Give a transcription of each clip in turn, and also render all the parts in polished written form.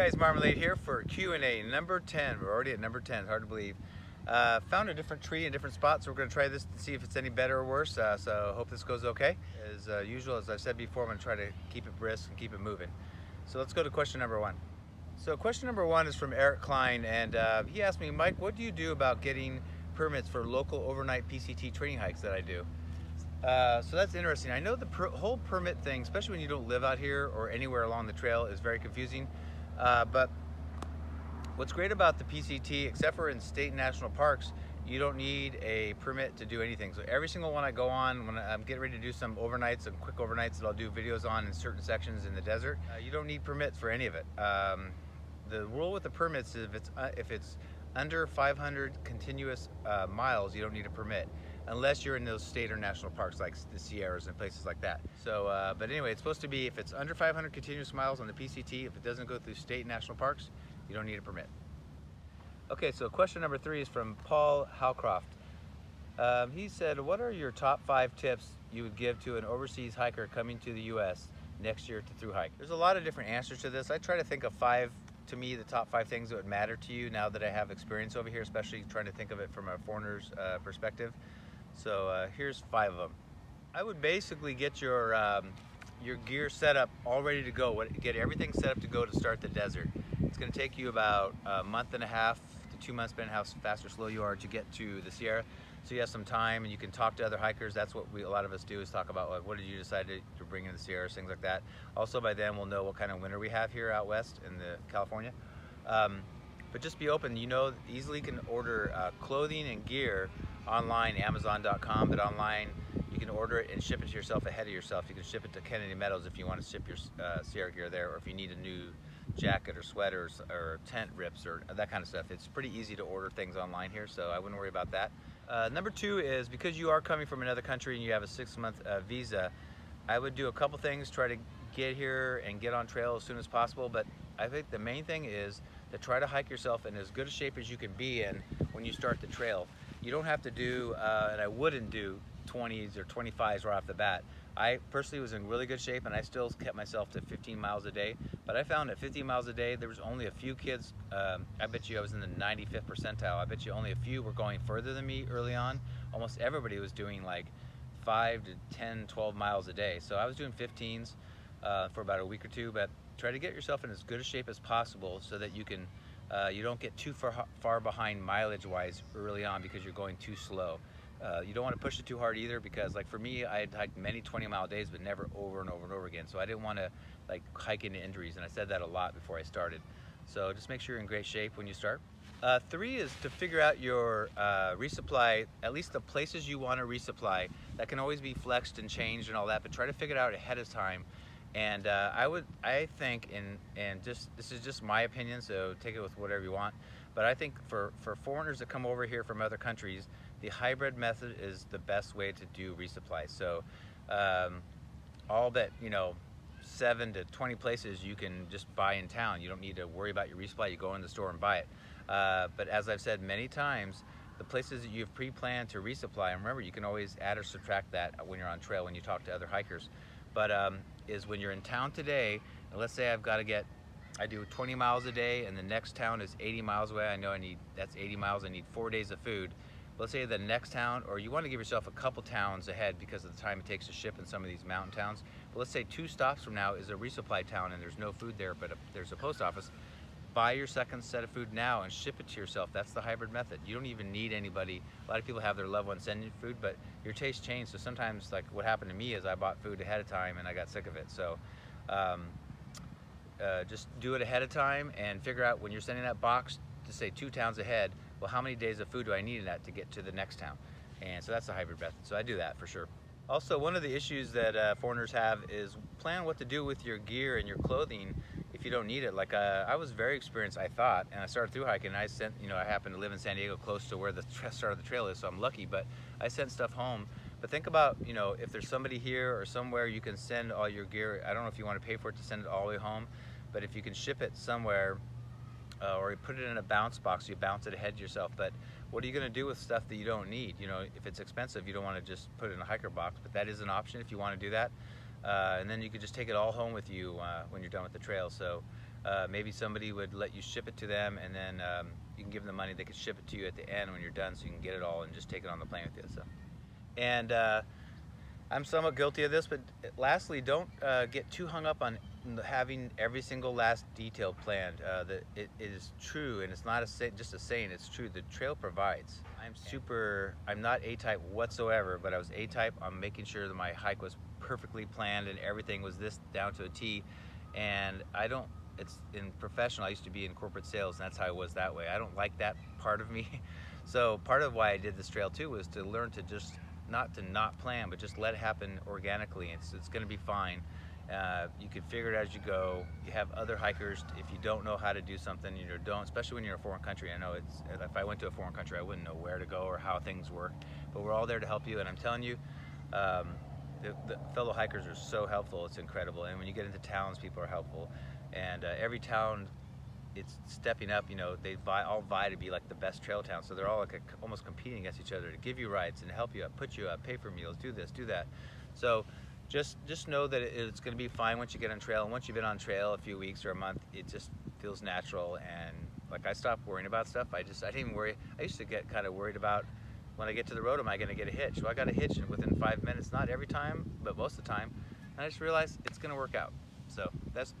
guys, Marmalade here for Q&A number 10. We're already at number 10, hard to believe. Found a different tree in different spots, so we're going to try this to see if it's any better or worse. So hope this goes okay. As usual, as I've said before, I'm going to try to keep it brisk and keep it moving. So let's go to question number 1. So question number 1 is from Eric Klein, and he asked me, Mike, what do you do about getting permits for local overnight PCT training hikes that I do? So that's interesting. I know the whole permit thing, especially when you don't live out here or anywhere along the trail, is very confusing. But what's great about the PCT, except for in state and national parks, you don't need a permit to do anything. So every single one I go on, when I'm getting ready to do some overnights, some quick overnights that I'll do videos on in certain sections in the desert, you don't need permits for any of it. The rule with the permits is if it's under 500 continuous miles, you don't need a permit, unless you're in those state or national parks like the Sierras and places like that. So, but anyway, it's supposed to be if it's under 500 continuous miles on the PCT, if it doesn't go through state and national parks, you don't need a permit. Okay, so question number 3 is from Paul Howcroft. He said, what are your top 5 tips you would give to an overseas hiker coming to the US next year to thru hike? There's a lot of different answers to this. I try to think of 5, to me, the top 5 things that would matter to you now that I have experience over here, especially trying to think of it from a foreigner's perspective. So here's 5 of them. I would basically get your gear set up all ready to go. Get everything set up to go to start the desert. It's going to take you about a month and a half to 2 months, depending on how fast or slow you are to get to the Sierra. So you have some time and you can talk to other hikers. That's what a lot of us do, is talk about, like, what did you decide to bring in the Sierras, things like that. Also, by then we'll know what kind of winter we have here out west in California. But just be open. You know, easily can order clothing and gear online, Amazon.com, but online you can order it and ship it to yourself ahead of yourself. You can ship it to Kennedy Meadows if you want to ship your Sierra gear there, or if you need a new jacket or sweaters or tent rips or that kind of stuff. It's pretty easy to order things online here, so I wouldn't worry about that. Number 2 is, because you are coming from another country and you have a 6-month visa, I would do a couple things. Try to get here and get on trail as soon as possible, but I think the main thing is to try to hike yourself in as good a shape as you can be in when you start the trail. You don't have to do, and I wouldn't do 20s or 25s right off the bat. I personally was in really good shape, and I still kept myself to 15 miles a day, but I found at 15 miles a day there was only a few kids. I bet you I was in the 95th percentile. I bet you only a few were going further than me early on. Almost everybody was doing like 5 to 10, 12 miles a day. So I was doing 15s for about a week or 2, but try to get yourself in as good a shape as possible so that you can you don't get too far behind mileage wise early on because you're going too slow. You don't want to push it too hard either, because, like, for me, I had hiked many 20-mile days but never over and over and over again, so I didn't want to like hike into injuries, and I said that a lot before I started. So just make sure you're in great shape when you start. 3 is to figure out your resupply, at least the places you want to resupply. That can always be flexed and changed and all that, but try to figure it out ahead of time. And I think, and just, this is just my opinion, so take it with whatever you want, but I think for foreigners that come over here from other countries, the hybrid method is the best way to do resupply. So all that, 7 to 20 places you can just buy in town. You don't need to worry about your resupply. You go in the store and buy it. But as I've said many times, the places that you've pre-planned to resupply, and remember, you can always add or subtract that when you're on trail, when you talk to other hikers, but is when you're in town today, and let's say I do 20 miles a day and the next town is 80 miles away. I know that's 80 miles, I need 4 days of food. Let's say the next town, or you want to give yourself a couple towns ahead because of the time it takes to ship in some of these mountain towns. But let's say 2 stops from now is a resupply town and there's no food there, but there's a post office. Buy your second set of food now and ship it to yourself. That's the hybrid method. You don't even need anybody. A lot of people have their loved ones send you food, but your taste changed. So sometimes, like what happened to me, is I bought food ahead of time and I got sick of it. So just do it ahead of time and figure out, when you're sending that box to say 2 towns ahead, well, how many days of food do I need in that to get to the next town? And so that's the hybrid method. So I do that for sure. Also, one of the issues that foreigners have is plan what to do with your gear and your clothing if you don't need it. Like I was very experienced, I thought, and I started through hiking. And I happen to live in San Diego, close to where the start of the trail is, so I'm lucky. But I sent stuff home. But think about, if there's somebody here or somewhere you can send all your gear. I don't know if you want to pay for it to send it all the way home, but if you can ship it somewhere, or you put it in a bounce box, you bounce it ahead yourself. But what are you going to do with stuff that you don't need? If it's expensive, you don't want to just put it in a hiker box, but that is an option if you want to do that. And then you could just take it all home with you when you're done with the trail. So maybe somebody would let you ship it to them, and then you can give them the money. They could ship it to you at the end when you're done, so you can get it all and just take it on the plane with you. So, and I'm somewhat guilty of this, but lastly, don't get too hung up on having every single last detail planned. It is true, and it's not just a saying, it's true. The trail provides. I'm not A-type whatsoever, but I was A-type on making sure that my hike was perfectly planned and everything was this down to a T. And it's in professional, I used to be in corporate sales, and that's how I was that way. I don't like that part of me. So part of why I did this trail too was to learn to just not plan, but just let it happen organically. It's going to be fine. You can figure it as you go. You have other hikers. If you don't know how to do something, don't, especially when you're in a foreign country. I know if I went to a foreign country, I wouldn't know where to go or how things work, but we're all there to help you. And I'm telling you, the fellow hikers are so helpful. It's incredible. And when you get into towns, people are helpful. And every town, it's stepping up. They all vie to be like the best trail town. So they're all like almost competing against each other to give you rides and help you up, put you up, pay for meals, do this, do that. So just know that it's going to be fine once you get on trail. And once you've been on trail a few weeks or a month, it just feels natural. And like, I stopped worrying about stuff. I didn't even worry. I used to get kind of worried about, when I get to the road, am I going to get a hitch? Well, I got a hitch within 5 minutes. Not every time, but most of the time. And I just realized it's going to work out. So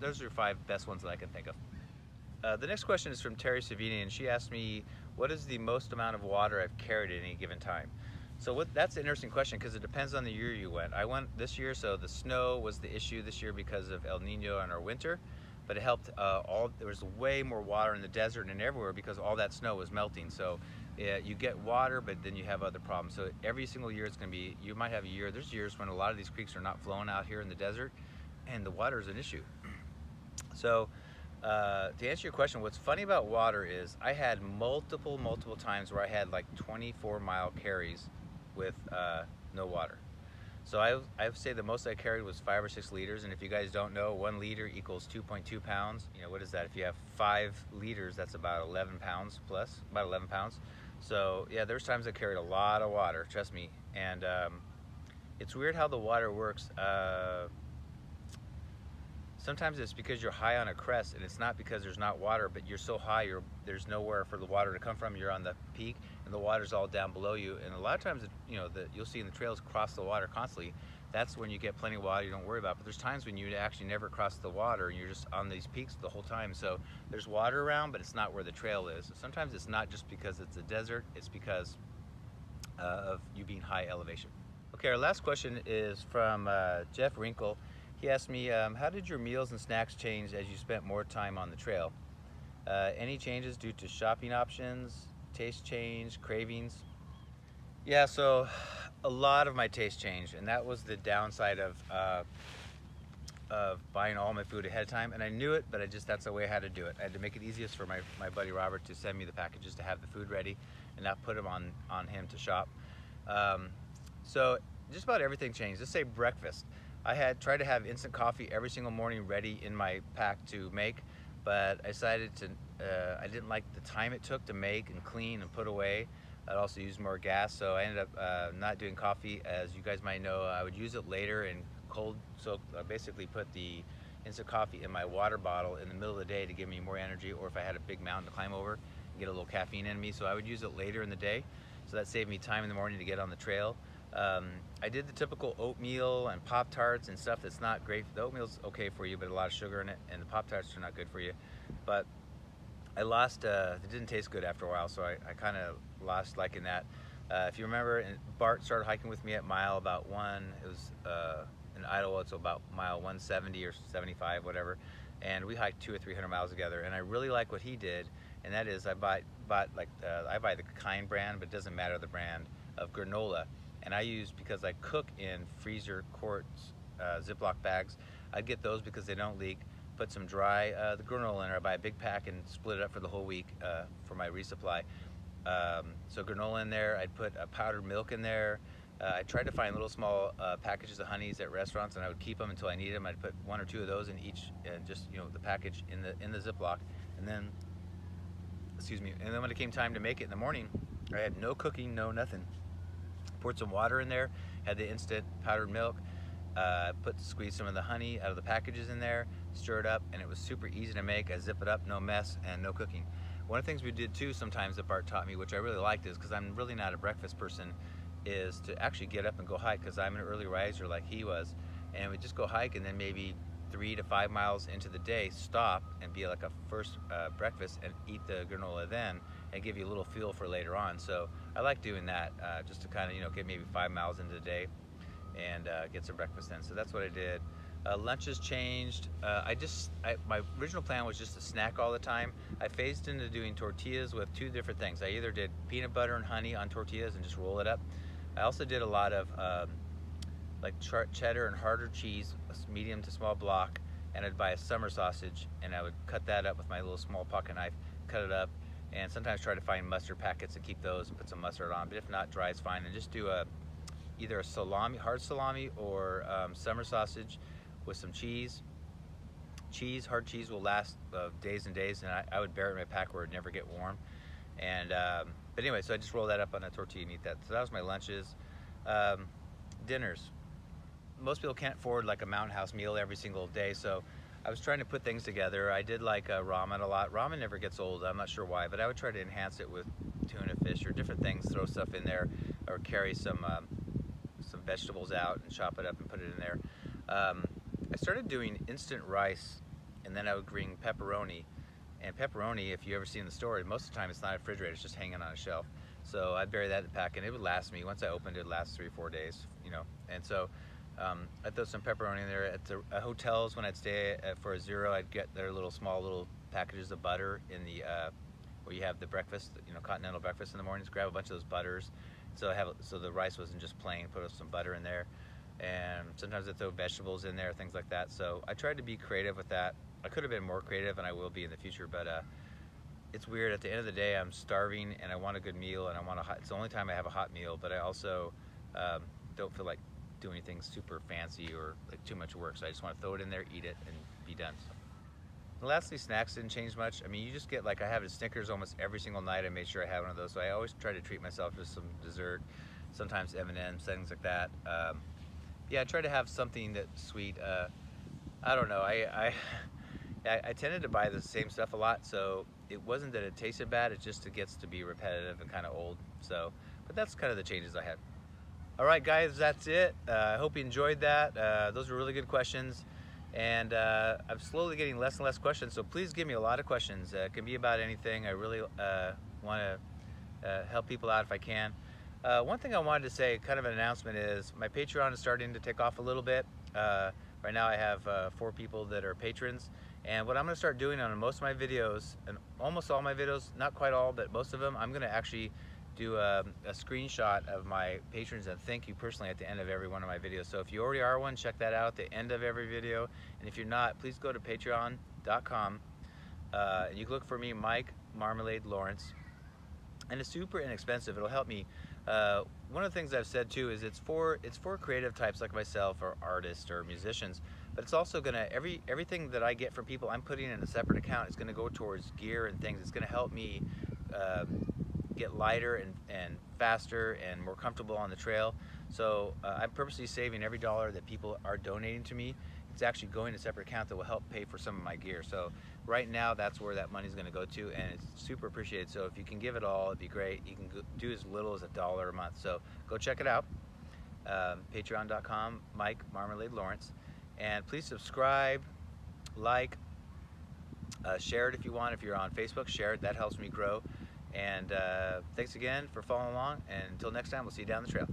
those are 5 best ones that I can think of. The next question is from Terry Savini, and she asked me, what is the most amount of water I've carried at any given time? So that's an interesting question, because it depends on the year you went. I went this year, so the snow was the issue this year because of El Nino and our winter, but it helped there was way more water in the desert and everywhere because all that snow was melting. So you get water, but then you have other problems. So every single year it's going to be, you might have a year, there's years when a lot of these creeks are not flowing out here in the desert, and the water is an issue. So to answer your question, what's funny about water is I had multiple times where I had like 24-mile carries with no water. So I would say the most I carried was 5 or 6 liters, and if you guys don't know, 1 liter equals 2.2 pounds. What is that? If you have 5 liters, that's about 11 pounds plus, about 11 pounds. So yeah, there's times I carried a lot of water, trust me. And it's weird how the water works. Sometimes it's because you're high on a crest, and it's not because there's not water, but you're so high, there's nowhere for the water to come from. You're on the peak, and the water's all down below you. And a lot of times, you'll see in the trails cross the water constantly. That's when you get plenty of water you don't worry about. But there's times when you actually never cross the water, and you're just on these peaks the whole time. So there's water around, but it's not where the trail is. So sometimes it's not just because it's a desert, it's because of you being high elevation. Okay, our last question is from Jeff Wrinkle. He asked me, how did your meals and snacks change as you spent more time on the trail? Any changes due to shopping options, taste change, cravings? Yeah, so a lot of my taste changed, and that was the downside of buying all my food ahead of time. And I knew it, but that's the way I had to do it. I had to make it easiest for my buddy Robert to send me the packages to have the food ready and not put them on him to shop. So just about everything changed. Let's say breakfast. I had tried to have instant coffee every single morning ready in my pack to make, but I decided I didn't like the time it took to make and clean and put away. I'd also use more gas, so I ended up not doing coffee. As you guys might know, I would use it later and cold soak. I basically put the instant coffee in my water bottle in the middle of the day to give me more energy, or if I had a big mountain to climb over and get a little caffeine in me. So I would use it later in the day, so that saved me time in the morning to get on the trail. I did the typical oatmeal and Pop-Tarts and stuff that's not great. The oatmeal's okay for you, but a lot of sugar in it, and the Pop-Tarts are not good for you. But I lost, it didn't taste good after a while, so I kind of lost liking that. If you remember, Bart started hiking with me at mile about it was in Idaho, it's about mile 170 or 75, whatever. And we hiked 200 or 300 miles together, and I really like what he did, and that is I buy the Kind brand, but it doesn't matter the brand, of granola. And I use, because I cook in freezer quarts, Ziploc bags, I'd get those because they don't leak, put some dry the granola in there. I buy a big pack and split it up for the whole week for my resupply. So granola in there, I'd put powdered milk in there. I tried to find little small packages of honeys at restaurants, and I would keep them until I needed them. I'd put 1 or 2 of those in each, just the package in the Ziploc, and then, excuse me, and then when it came time to make it in the morning, I had no cooking, no nothing. Poured some water in there, had the instant powdered milk, squeezed some of the honey out of the packages in there, stir it up, and it was super easy to make. I zip it up, no mess, and no cooking. One of the things we did too sometimes that Bart taught me, which I really liked, is because I'm really not a breakfast person, is to actually get up and go hike, because I'm an early riser like he was, and we just go hike, and then maybe 3 to 5 miles into the day stop and be like a first breakfast and eat the granola then, and give you a little fuel for later on. So I like doing that just to kind of get maybe 5 miles into the day and get some breakfast then. So that's what I did. Lunches changed. My original plan was just to snack all the time. I phased into doing tortillas with 2 different things. I either did peanut butter and honey on tortillas and just roll it up. I also did a lot of like cheddar and harder cheese, a medium to small block, and I'd buy a summer sausage and I would cut that up with my little small pocket knife, cut it up, and sometimes try to find mustard packets and keep those and put some mustard on, but if not, dry is fine, and just do either a salami, hard salami, or summer sausage with some cheese. Hard cheese will last days and days, and I would bear it in my pack where it would never get warm. And but anyway, so I just roll that up on a tortilla and eat that. So that was my lunches. Dinners. Most people can't afford like a Mountain House meal every single day, so I was trying to put things together. I did like ramen a lot. Ramen never gets old. I'm not sure why, but I would try to enhance it with tuna fish or different things, throw stuff in there, or carry some vegetables out and chop it up and put it in there. I started doing instant rice, and then I would bring pepperoni. And pepperoni, if you ever see in the store, most of the time it's not in a refrigerator, it's just hanging on a shelf. So I'd bury that in the pack, and it would last me. Once I opened it, it would last 3 or 4 days, And so I'd throw some pepperoni in there. At the hotels, when I'd stay for a zero, I'd get their small little packages of butter in the where you have the breakfast, continental breakfast in the mornings. Grab a bunch of those butters. So so the rice wasn't just plain. Put some butter in there, and sometimes I'd throw vegetables in there, things like that. So I tried to be creative with that. I could have been more creative, and I will be in the future, but it's weird. At the end of the day, I'm starving, and I want a good meal, and it's the only time I have a hot meal, but I also don't feel like doing anything super fancy or like too much work, so I just want to throw it in there, eat it, and be done. And lastly, snacks didn't change much. I mean, you just get, like, I have a Snickers almost every single night. I made sure I have one of those, so I always try to treat myself with some dessert, sometimes M&M's, things like that. Yeah, I try to have something that's sweet. I don't know, I tended to buy the same stuff a lot, so it wasn't that it tasted bad, it gets to be repetitive and kind of old. So, but that's kind of the changes I had. All right, guys, that's it. I hope you enjoyed that. Those were really good questions, and I'm slowly getting less and less questions, so please give me a lot of questions. It can be about anything. I really want to help people out if I can. One thing I wanted to say, kind of an announcement, is my Patreon is starting to take off a little bit. Right now I have 4 people that are patrons, and what I'm going to start doing on most of my videos, and almost all my videos, not quite all, but most of them, I'm going to actually do a screenshot of my patrons and thank you personally at the end of every one of my videos. So if you already are one, check that out at the end of every video, and if you're not, please go to patreon.com and you can look for me, Mike Marmalade Lawrence, and it's super inexpensive. It'll help me. One of the things I've said too is it's for creative types like myself, or artists or musicians, but it's also gonna, everything that I get from people, I'm putting in a separate account. It's gonna go towards gear and things. It's gonna help me get lighter and faster and more comfortable on the trail. So I'm purposely saving every dollar that people are donating to me. It's actually going to a separate account that will help pay for some of my gear. So right now, that's where that money's going to go to, and it's super appreciated. So if you can give it all, it'd be great. You can do as little as $1 a month. So go check it out. Patreon.com, Mike Marmalade Lawrence, and please subscribe, like, share it if you want. If you're on Facebook, share it. That helps me grow. And thanks again for following along. And until next time, we'll see you down the trail.